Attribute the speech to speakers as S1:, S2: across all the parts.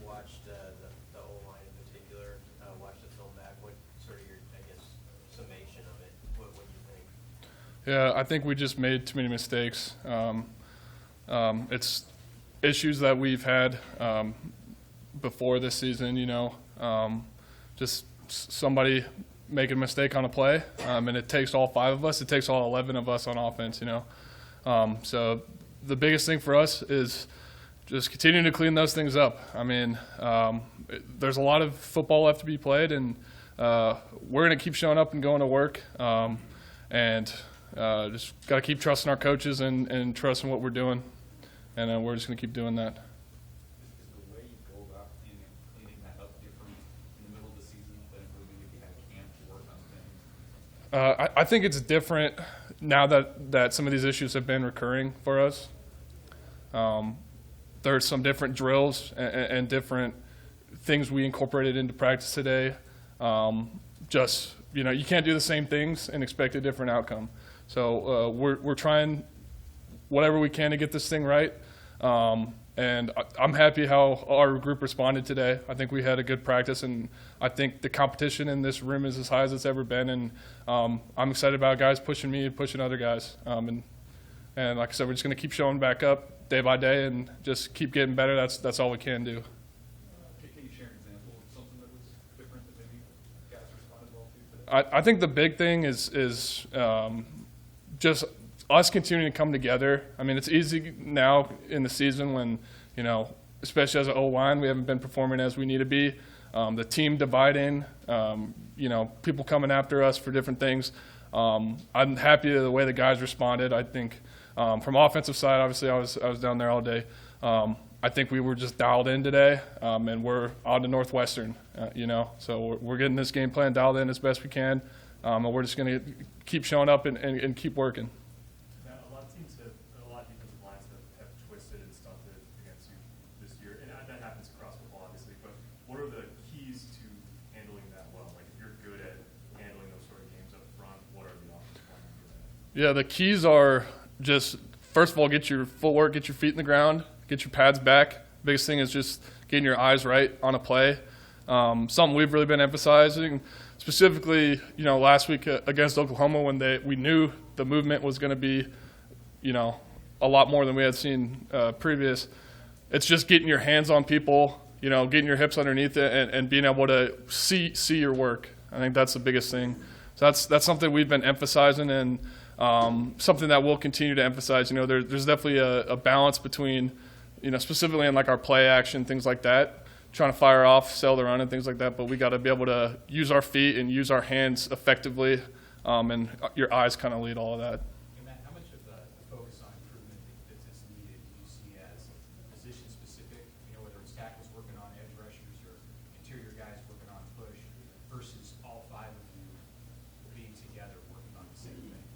S1: watched the O-line in particular, watched the film back, what sort of your, I guess, summation of it? What do you think?
S2: Yeah, I think we just made too many mistakes. It's issues that we've had before this season, just somebody making a mistake on a play, and it takes all 5 of us. It takes all 11 of us on offense, So the biggest thing for us is just continuing to clean those things up. I mean, there's a lot of football left to be played, and we're going to keep showing up and going to work, and just got to keep trusting our coaches and trusting what we're doing, and we're just going to keep doing that.
S3: Is the way you go about cleaning that up different in the middle of the season than it would be if you had a camp to work on things?
S2: I think it's different now that some of these issues have been recurring for us. There's some different drills and different things we incorporated into practice today. You can't do the same things and expect a different outcome. So we're trying whatever we can to get this thing right. And I'm happy how our group responded today. I think we had a good practice, and I think the competition in this room is as high as it's ever been. And I'm excited about guys pushing me and pushing other guys. And like I said, we're just going to keep showing back up day by day and just keep getting better. That's all we can do.
S3: Can you share an example of something that was different that maybe guys responded well to today?
S2: I think the big thing is just us continuing to come together. I mean, it's easy now in the season when, especially as an O-line, we haven't been performing as we need to be. The team dividing, people coming after us for different things. I'm happy with the way the guys responded. I think from offensive side, obviously I was down there all day. I think we were just dialed in today, and we're on to Northwestern, So we're getting this game plan dialed in as best we can, and we're just going to keep showing up and keep working.
S4: A lot of defensive lines have twisted and stunted against you this year, and that happens across football, obviously. But what are the keys to handling that well? Like, if you're good at handling those sort of games up front, what are the offensive lines good at?
S2: Yeah, the keys are just, first of all, get your footwork, get your feet in the ground, get your pads back. Biggest thing is just getting your eyes right on a play. Something we've really been emphasizing, specifically, last week against Oklahoma when we knew the movement was going to be, a lot more than we had seen previous. It's just getting your hands on people, getting your hips underneath it and being able to see your work. I think that's the biggest thing. So that's something we've been emphasizing and something that we'll continue to emphasize. There's definitely a balance between, specifically in like our play action, things like that, trying to fire off, sell the run and things like that. But we got to be able to use our feet and use our hands effectively, and your eyes kind of lead all of that.
S3: And Matt, how much of the focus on improvement that's needed do you see as position specific, whether it's tackles working on edge rushers or interior guys working on push versus all 5 of you being together working on the same thing?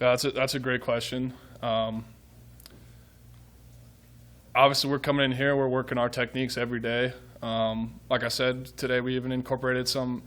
S2: Yeah, that's a great question. Obviously, we're coming in here, we're working our techniques every day. Like I said, today we even incorporated some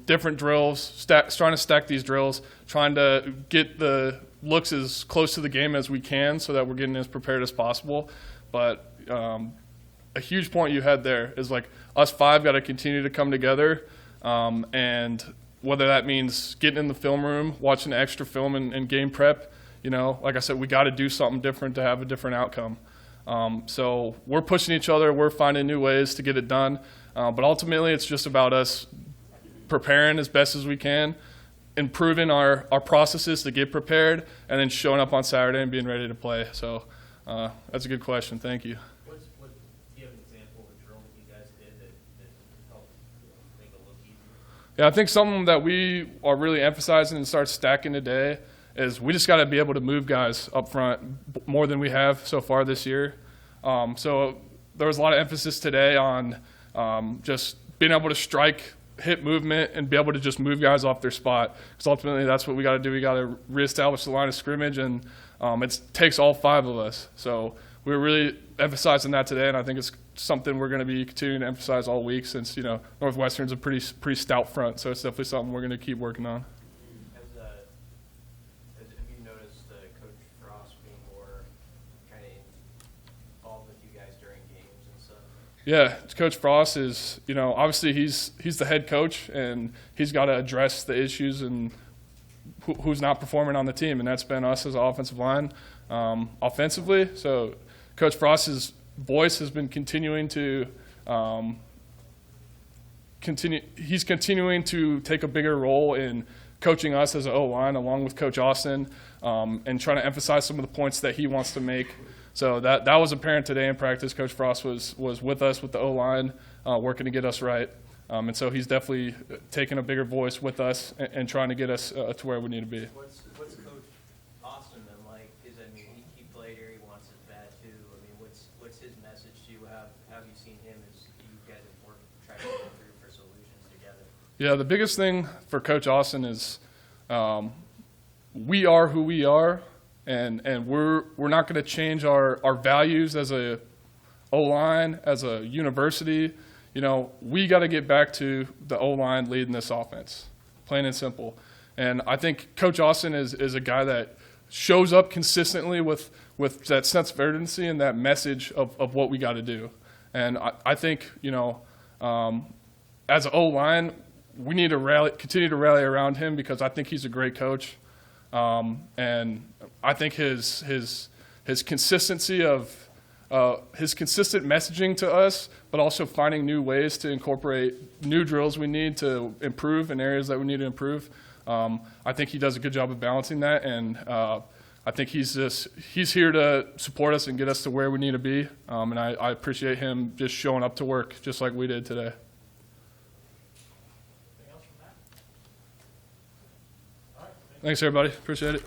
S2: different drills, trying to stack these drills, trying to get the looks as close to the game as we can so that we're getting as prepared as possible. But a huge point you had there is like us 5 got to continue to come together, and whether that means getting in the film room, watching extra film and game prep, like I said, we got to do something different to have a different outcome. So we're pushing each other, we're finding new ways to get it done, but ultimately it's just about us preparing as best as we can, improving our processes to get prepared, and then showing up on Saturday and being ready to play. So that's a good question. Thank you.
S1: Do you have an example of a drill that you guys did that helped make it look easier?
S2: Yeah, I think something that we are really emphasizing and start stacking today is we just got to be able to move guys up front more than we have so far this year. So there was a lot of emphasis today on just being able to strike, hit movement, and be able to just move guys off their spot. Because ultimately that's what we got to do. We got to reestablish the line of scrimmage, and it takes all 5 of us. So we were really emphasizing that today, and I think it's something we're going to be continuing to emphasize all week since, Northwestern's a pretty stout front. So it's definitely something we're going to keep working on.
S1: Have you noticed Coach Frost being more kind of involved with you guys during games and stuff?
S2: Yeah, Coach Frost is, obviously he's the head coach, and he's got to address the issues and who's not performing on the team, and that's been us as an offensive line offensively. So Coach Frost's voice has been continuing to he's continuing to take a bigger role in coaching us as an O-line along with Coach Austin, and trying to emphasize some of the points that he wants to make. So that was apparent today in practice. Coach Frost was with us with the O-line, working to get us right. And so he's definitely taking a bigger voice with us and trying to get us to where we need to be.
S1: What's Coach Austin been like? He played here. He wants it bad too. What's his message to you? Have you seen him as you guys have worked trying to go through for solutions together?
S2: Yeah, the biggest thing for Coach Austin is we are who we are, and we're not going to change our values as a O-line, as a university. We got to get back to the O-line leading this offense, plain and simple. And I think Coach Austin is a guy that shows up consistently with that sense of urgency and that message of what we got to do. And I think, as an O-line, we need to continue to rally around him, because I think he's a great coach. And I think his consistency of his consistent messaging to us, but also finding new ways to incorporate new drills we need to improve in areas that we need to improve. I think he does a good job of balancing that, and I think he's here to support us and get us to where we need to be. And I appreciate him just showing up to work just like we did today.
S3: Anything else from Matt? All right,
S2: Thanks, everybody. Appreciate it.